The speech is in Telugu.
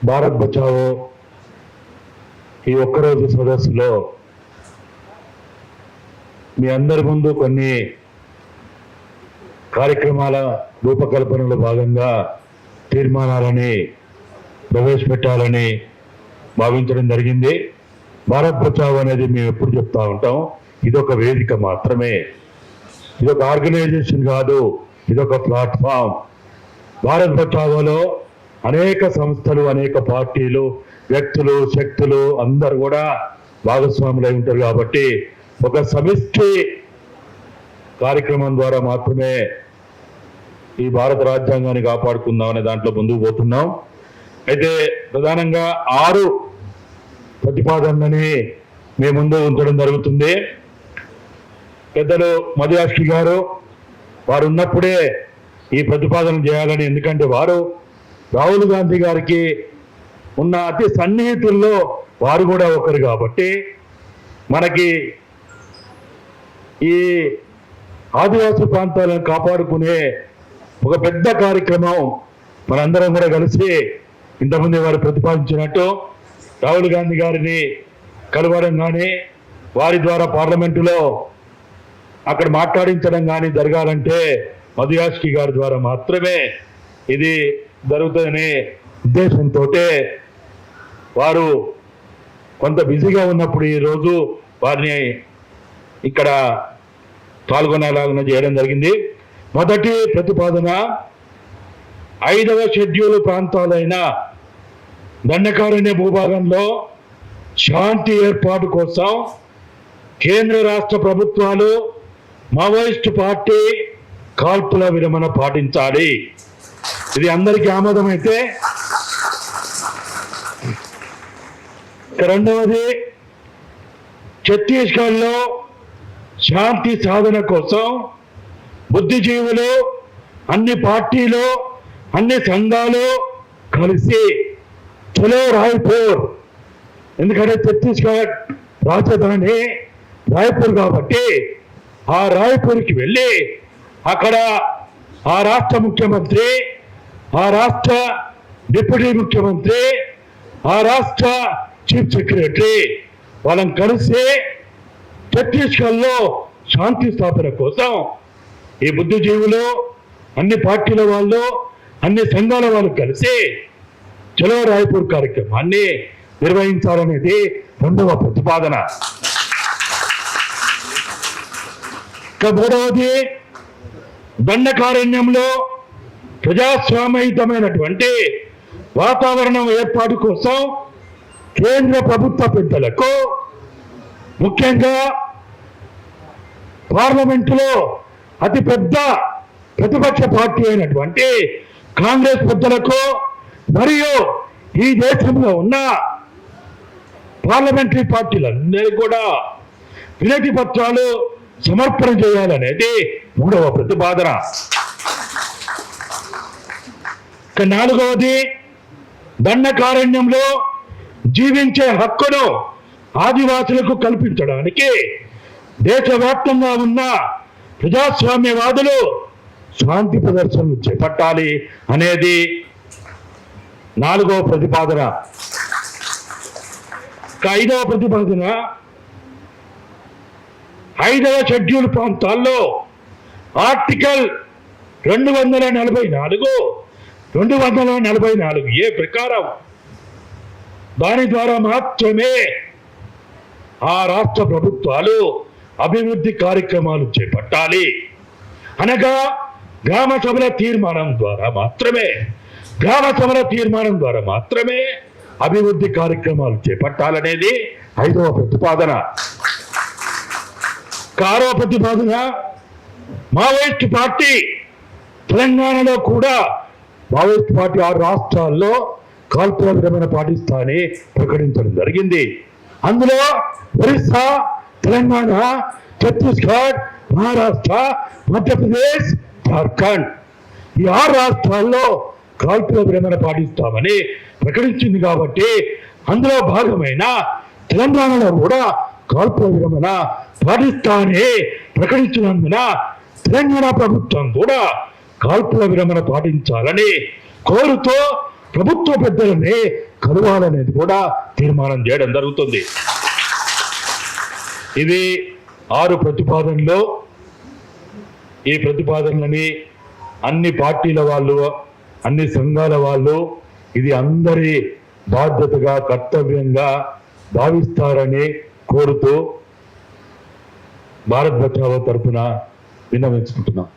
భారత్ బచావో ఈ ఒక్కరోజు సదస్సులో మీ అందరి ముందు కొన్ని కార్యక్రమాల రూపకల్పనలో భాగంగా తీర్మానాలని ప్రవేశపెట్టాలని భావించడం జరిగింది. భారత్ బచావో అనేది మేము ఎప్పుడు చెప్తా ఉంటాం, ఇదొక వేదిక మాత్రమే, ఇదొక ఆర్గనైజేషన్ కాదు, ఇదొక ప్లాట్ఫామ్. భారత్ బచావోలో అనేక సంస్థలు, అనేక పార్టీలు, వ్యక్తులు, శక్తులు అందరు కూడా భాగస్వాములై ఉంటారు. కాబట్టి ఒక సమిష్టి కార్యక్రమం ద్వారా మాత్రమే ఈ భారత రాజ్యాంగాన్ని కాపాడుకుందాం అనే దాంట్లో ముందుకు పోతున్నాం. అయితే ప్రధానంగా 6 ప్రతిపాదనని మీ ముందు ఉంచడం జరుగుతుంది. పెద్దలు మధుయాష్కి గారు వారు ఉన్నప్పుడే ఈ ప్రతిపాదన చేయాలని, ఎందుకంటే వారు రాహుల్ గాంధీ గారికి ఉన్న అతి సన్నిహితుల్లో వారు కూడా ఒకరు. కాబట్టి మనకి ఈ ఆదివాసీ ప్రాంతాలను కాపాడుకునే ఒక పెద్ద కార్యక్రమం మనందరం కూడా కలిసి ఇంతకుముందు వారు ప్రతిపాదించినట్టు రాహుల్ గాంధీ గారిని కలవడం కానీ, వారి ద్వారా పార్లమెంటులో అక్కడ మాట్లాడించడం కానీ జరగాలంటే మధుయాష్కి గారి ద్వారా మాత్రమే ఇది జరుగుతుందనే ఉద్దేశంతో వారు కొంత బిజీగా ఉన్నప్పుడు ఈరోజు వారిని ఇక్కడ పాల్గొనేలాగా చేయడం జరిగింది. మొదటి ప్రతిపాదన 5వ షెడ్యూల్ ప్రాంతాలైన దండకారణ్య భూభాగంలో శాంతి ఏర్పాటు కోసం కేంద్ర రాష్ట్ర ప్రభుత్వాలు మావోయిస్టు పార్టీ కాల్పుల విరమణ పాటించాలి. ఇది అందరికీ ఆమోదమైతే, రెండవది ఛత్తీస్గఢ్లో శాంతి సాధన కోసం బుద్ధిజీవులు, అన్ని పార్టీలు, అన్ని సంఘాలు కలిసి చలో రాయ్పూర్, ఎందుకంటే ఛత్తీస్గఢ్ రాజధాని రాయ్పూర్ కాబట్టి ఆ రాయ్పూర్కి వెళ్ళి అక్కడ ఆ రాష్ట్ర ముఖ్యమంత్రి, ఆ రాష్ట్ర డిప్యూటీ ముఖ్యమంత్రి, ఆ రాష్ట్ర చీఫ్ సెక్రటరీ వాళ్ళని కలిసి ఛత్తీస్గఢ్లో శాంతి స్థాపన కోసం ఈ బుద్ధిజీవులు, అన్ని పార్టీల వాళ్ళు, అన్ని సంఘాల వాళ్ళు కలిసి చలో రాయ్పూర్ కార్యక్రమాన్ని నిర్వహించాలనేది 2వ ప్రతిపాదన. మూడవది దండకారణ్యంలో ప్రజాస్వామ్యయుతమైనటువంటి వాతావరణం ఏర్పాటు కోసం కేంద్ర ప్రభుత్వ పెద్దలకు, ముఖ్యంగా పార్లమెంటులో అతిపెద్ద ప్రతిపక్ష పార్టీ అయినటువంటి కాంగ్రెస్ పెద్దలకు మరియు ఈ దేశంలో ఉన్న పార్లమెంటరీ పార్టీలందరూ కూడా వినతి పత్రాలు సమర్పణ చేయాలనేది 3వ ప్రతిపాదన. 4వది దండకారణ్యంలో జీవించే హక్కును ఆదివాసులకు కల్పించడానికి దేశవ్యాప్తంగా ఉన్న ప్రజాస్వామ్యవాదులు శాంతి ప్రదర్శనలు చేపట్టాలి అనేది 4వ ప్రతిపాదన. 5వ ప్రతిపాదన 5వ షెడ్యూల్ ప్రాంతాల్లో ఆర్టికల్ 244 ప్రకారం దాని ద్వారా మాత్రమే ఆ రాష్ట్ర ప్రభుత్వాలు అభివృద్ధి కార్యక్రమాలు చేపట్టాలి. అనగా గ్రామ సభల తీర్మానం ద్వారా మాత్రమే అభివృద్ధి కార్యక్రమాలు చేపట్టాలనేది 5వ ప్రతిపాదన. 6వ ప్రతిపాదన మావోయిస్టు పార్టీ తెలంగాణలో కూడా మావోయిస్టు పార్టీ 6 రాష్ట్రాల్లో కాల్పుల విరమణ పాటిస్తానని ప్రకటించడం జరిగింది. అందులో ఒరిస్సా, తెలంగాణ, ఛత్తీస్గఢ్, మహారాష్ట్ర, మధ్యప్రదేశ్, జార్ఖండ్ ఈ 6 రాష్ట్రాల్లో కాల్పుల విరమణ పాటిస్తామని ప్రకటించింది. కాబట్టి అందులో భాగమైన తెలంగాణలో కూడా కాల్పుల విరమణ పాటిస్తానని ప్రకటించినందున తెలంగాణ ప్రభుత్వం కూడా కాల్పుల విరమణ పాటించాలని కోరుతూ ప్రభుత్వ పెద్దలనే కలవాలనేది కూడా తీర్మానం చేయడం జరుగుతుంది. ఇది 6 ప్రతిపాదనలో ఈ ప్రతిపాదనలని అన్ని పార్టీల వాళ్ళు, అన్ని సంఘాల వాళ్ళు ఇది అందరి బాధ్యతగా, కర్తవ్యంగా భావిస్తారని కోరుతూ భారత్ బచావో తరఫున విన్నవించుకుంటున్నాం.